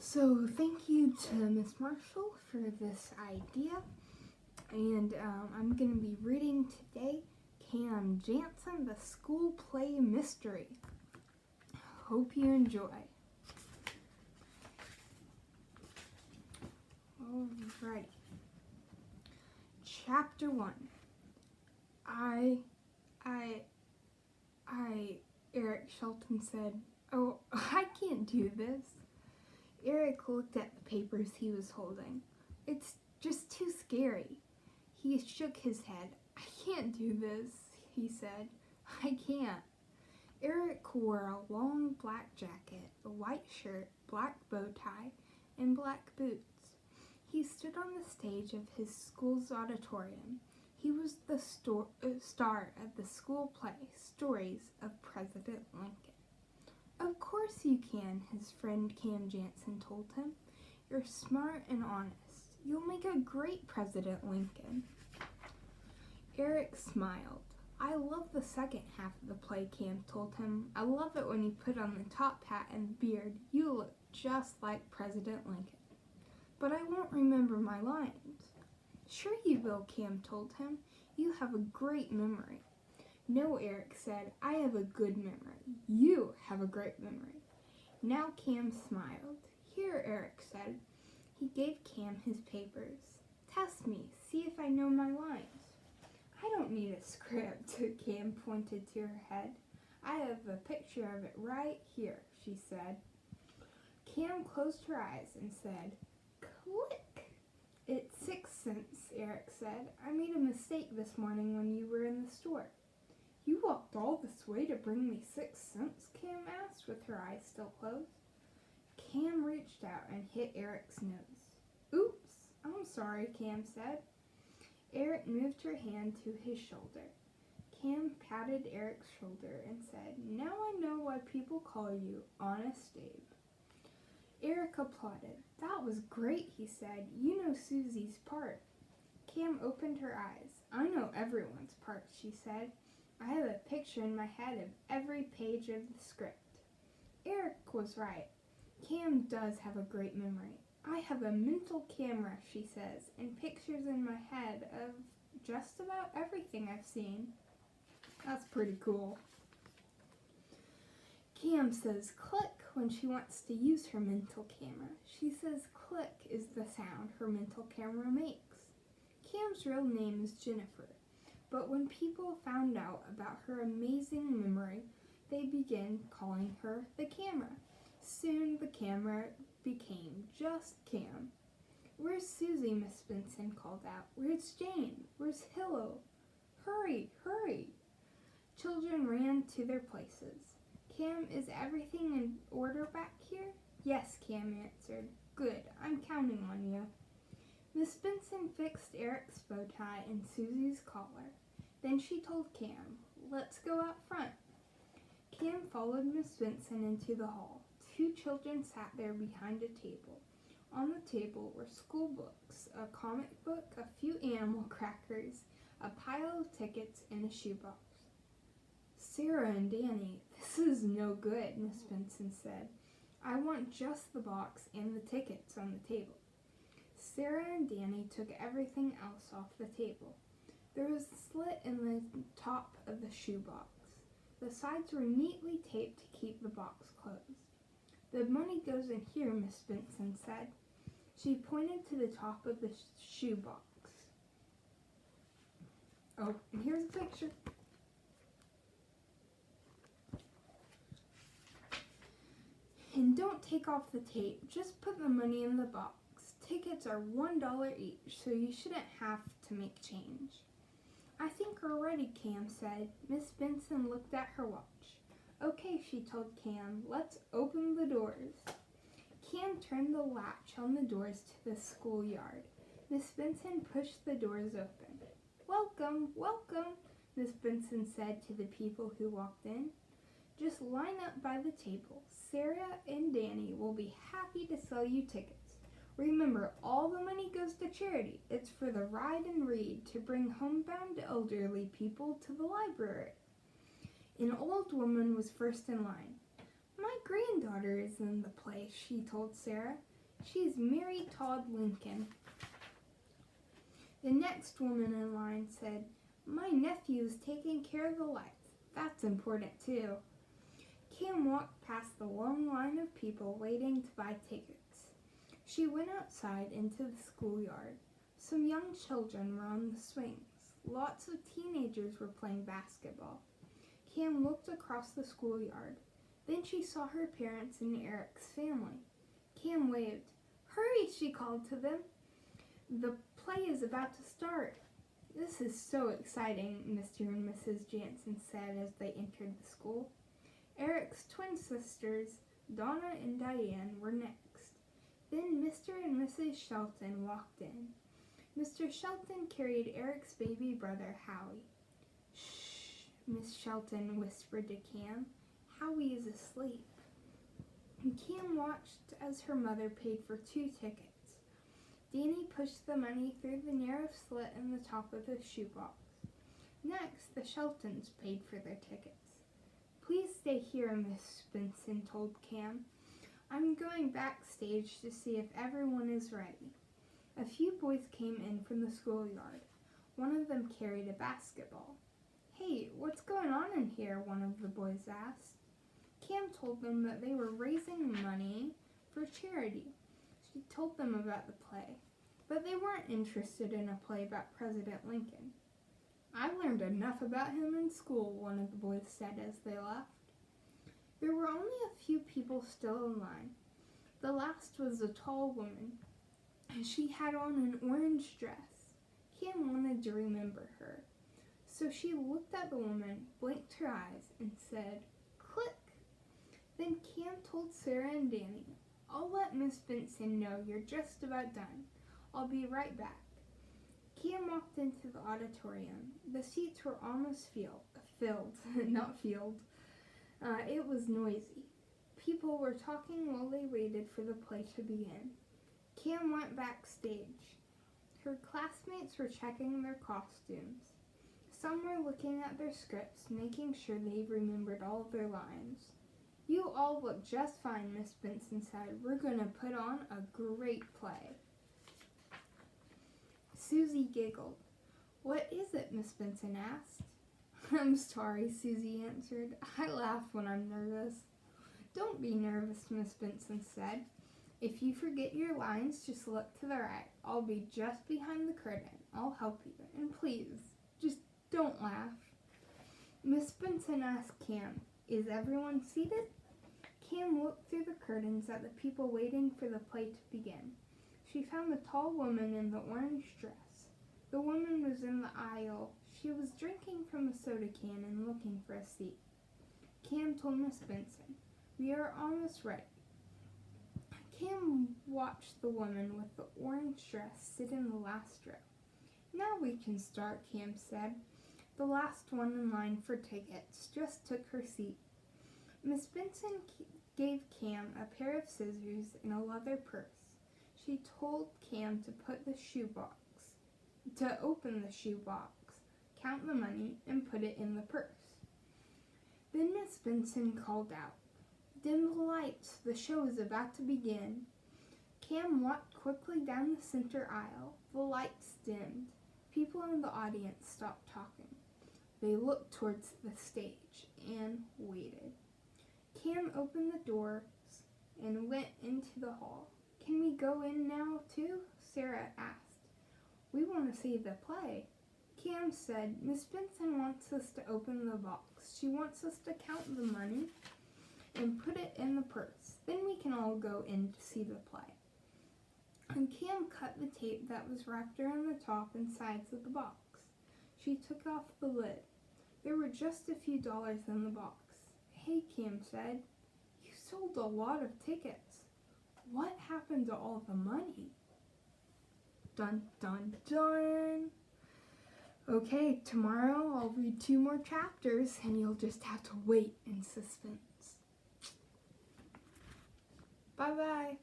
So thank you to Miss Marshall for this idea, and I'm going to be reading today Jansen, the School Play Mystery. Hope you enjoy. Alrighty. Chapter 1. Eric Shelton said, "Oh, I can't do this." Eric looked at the papers he was holding. "It's just too scary." He shook his head. "I can't do this," he said. "I can't." Eric wore a long black jacket, a white shirt, black bow tie, and black boots. He stood on the stage of his school's auditorium. He was the star of the school play, Stories of President Lincoln. "Of course you can," his friend Jansen told him. "You're smart and honest. You'll make a great President Lincoln." Eric smiled. "I love the second half of the play," Cam told him. "I love it when you put on the top hat and beard. You look just like President Lincoln." "But I won't remember my lines." "Sure you will," Cam told him. "You have a great memory." "No," Eric said. "I have a good memory. You have a great memory." Now Cam smiled. "Here," Eric said. He gave Cam his papers. "Test me. See if I know my lines." "I don't need a script," Cam pointed to her head. "I have a picture of it right here," she said. Cam closed her eyes and said, "Click." "It's 6 cents, Eric said. "I made a mistake this morning when you were in the store." "You walked all this way to bring me 6 cents?" Cam asked, with her eyes still closed. Cam reached out and hit Eric's nose. "Oops, I'm sorry," Cam said. Eric moved her hand to his shoulder. Cam patted Eric's shoulder and said, "Now I know why people call you Honest Abe." Eric applauded. "That was great," he said. "You know Susie's part." Cam opened her eyes. "I know everyone's part," she said. "I have a picture in my head of every page of the script." Eric was right. Cam does have a great memory. "I have a mental camera," she says, "and pictures in my head of just about everything I've seen." That's pretty cool. Cam says click when she wants to use her mental camera. She says click is the sound her mental camera makes. Cam's real name is Jennifer, but when people found out about her amazing memory, they began calling her the camera. Soon the camera became just Cam. "Where's Susie?" Miss Benson called out. "Where's Jane? Where's Hillo? Hurry, hurry!" Children ran to their places. "Cam, is everything in order back here?" "Yes," Cam answered. "Good, I'm counting on you." Miss Benson fixed Eric's bow tie and Susie's collar. Then she told Cam, "Let's go out front." Cam followed Miss Benson into the hall. 2 children sat there behind a table. On the table were school books, a comic book, a few animal crackers, a pile of tickets, and a shoebox. "Sarah and Danny, this is no good," Miss Benson said. "I want just the box and the tickets on the table." Sarah and Danny took everything else off the table. There was a slit in the top of the shoebox. The sides were neatly taped to keep the box closed. "The money goes in here," Miss Benson said. She pointed to the top of the shoebox. "Oh, and here's a picture." "And don't take off the tape. Just put the money in the box. Tickets are $1 each, so you shouldn't have to make change." "I think we're ready," Cam said. Miss Benson looked at her watch. "Okay," she told Cam, "let's open the doors." Cam turned the latch on the doors to the schoolyard. Miss Benson pushed the doors open. "Welcome, welcome," Miss Benson said to the people who walked in. "Just line up by the table. Sarah and Danny will be happy to sell you tickets. Remember, all the money goes to charity. It's for the Ride and Read to bring homebound elderly people to the library." An old woman was first in line. "My granddaughter is in the play," she told Sarah. She's Mary Todd Lincoln. The next woman in line said, my nephew's taking care of the lights. That's important too. Cam walked past the long line of people waiting to buy tickets. She went outside into the schoolyard. Some young children were on the swings. Lots of teenagers were playing basketball. Cam looked across the schoolyard. Then she saw her parents and Eric's family. Cam waved. Hurry, she called to them. The play is about to start. This is so exciting, Mr. and Mrs. Jansen said as they entered the school. Eric's twin sisters, Donna and Diane, were next. Then Mr. and Mrs. Shelton walked in. Mr. Shelton carried Eric's baby brother, Howie. Shh, Miss Shelton whispered to Cam. Howie is asleep. Cam watched as her mother paid for 2 tickets. Danny pushed the money through the narrow slit in the top of the shoebox. Next, the Sheltons paid for their tickets. Please stay here, Miss Benson told Cam. I'm going backstage to see if everyone is ready. A few boys came in from the schoolyard. One of them carried a basketball. Hey, what's going on in here? One of the boys asked. Cam told them that they were raising money for charity. She told them about the play, but they weren't interested in a play about President Lincoln. I learned enough about him in school, one of the boys said as they left. There were only a few people still in line. The last was a tall woman. She had on an orange dress. Cam wanted to remember her. So she looked at the woman, blinked her eyes, and said, click. Then Cam told Sarah and Danny, I'll let Miss Benson know you're just about done. I'll be right back. Cam walked into the auditorium. The seats were almost filled. It was noisy. People were talking while they waited for the play to begin. Cam went backstage. Her classmates were checking their costumes. Some were looking at their scripts, making sure they remembered all of their lines. You all look just fine, Miss Benson said. We're going to put on a great play. Susie giggled. What is it? Miss Benson asked. I'm sorry, Susie answered. I laugh when I'm nervous. Don't be nervous, Miss Benson said. If you forget your lines, just look to the right. I'll be just behind the curtain. I'll help you. And please, just don't laugh. Miss Benson asked Cam, is everyone seated? Cam looked through the curtains at the people waiting for the play to begin. She found the tall woman in the orange dress. The woman was in the aisle. She was drinking from a soda can and looking for a seat. Cam told Miss Benson, we are almost ready. Cam watched the woman with the orange dress sit in the last row. Now we can start, Cam said. The last one in line for tickets just took her seat. Miss Benson gave Cam a pair of scissors and a leather purse. She told Cam to open the shoebox, count the money, and put it in the purse. Then Miss Benson called out, dim the lights, the show is about to begin. Cam walked quickly down the center aisle. The lights dimmed. People in the audience stopped talking. They looked towards the stage and waited. Cam opened the doors and went into the hall. Can we go in now too? Sarah asked. We want to see the play. Cam said, Miss Benson wants us to open the box. She wants us to count the money and put it in the purse. Then we can all go in to see the play. And Cam cut the tape that was wrapped around the top and sides of the box. She took off the lid. There were just a few dollars in the box. Hey, Cam said, you sold a lot of tickets. What happened to all the money? Dun, dun, dun. Okay, tomorrow I'll read 2 more chapters and you'll just have to wait in suspense. Bye-bye.